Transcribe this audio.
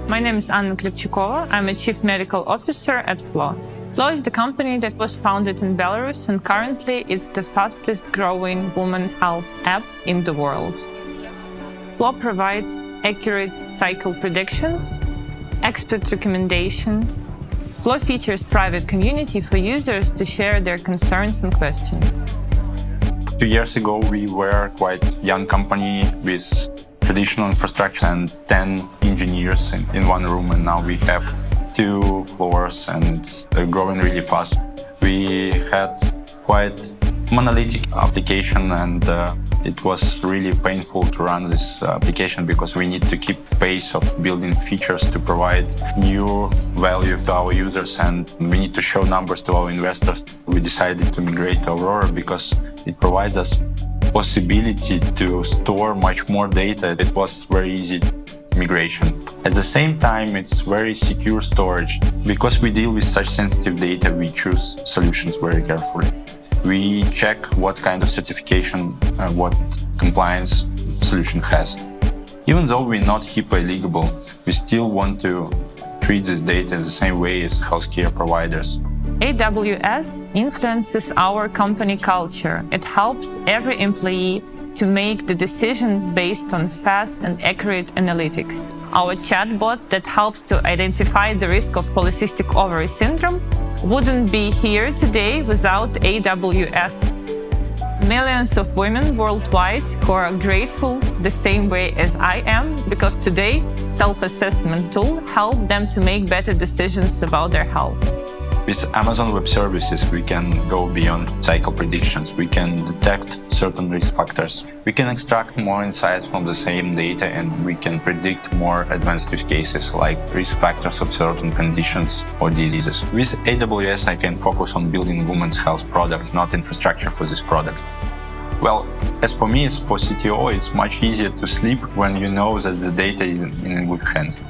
My name is Anna Klepchukova. I'm a Chief Medical Officer at Flo. Flo is the company that was founded in Belarus, and currently it's the fastest growing women health app in the world. Flo provides accurate cycle predictions, expert recommendations. Flo features private community for users to share their concerns and questions. 2 years ago, we were quite young company with traditional infrastructure and 10 engineers in one room, and now we have 2 floors and it's growing really fast. We had quite monolithic application, and it was really painful to run this application because we need to keep pace of building features to provide new value to our users, and we need to show numbers to our investors. We decided to migrate to Aurora because it provides us possibility to store much more data. It was very easy migration. At the same time, it's very secure storage. Because we deal with such sensitive data, we choose solutions very carefully. We check what kind of certification, what compliance solution has. Even though we're not HIPAA eligible, we still want to treat this data the same way as healthcare providers. AWS influences our company culture. It helps every employee to make the decision based on fast and accurate analytics. Our chatbot that helps to identify the risk of polycystic ovary syndrome wouldn't be here today without AWS. Millions of women worldwide who are grateful the same way as I am, because today self-assessment tool help them to make better decisions about their health. With Amazon Web Services, we can go beyond cycle predictions. We can detect certain risk factors. We can extract more insights from the same data, and we can predict more advanced use cases like risk factors of certain conditions or diseases. With AWS, I can focus on building women's health product, not infrastructure for this product. Well, as for me, as for CTO, it's much easier to sleep when you know that the data is in good hands.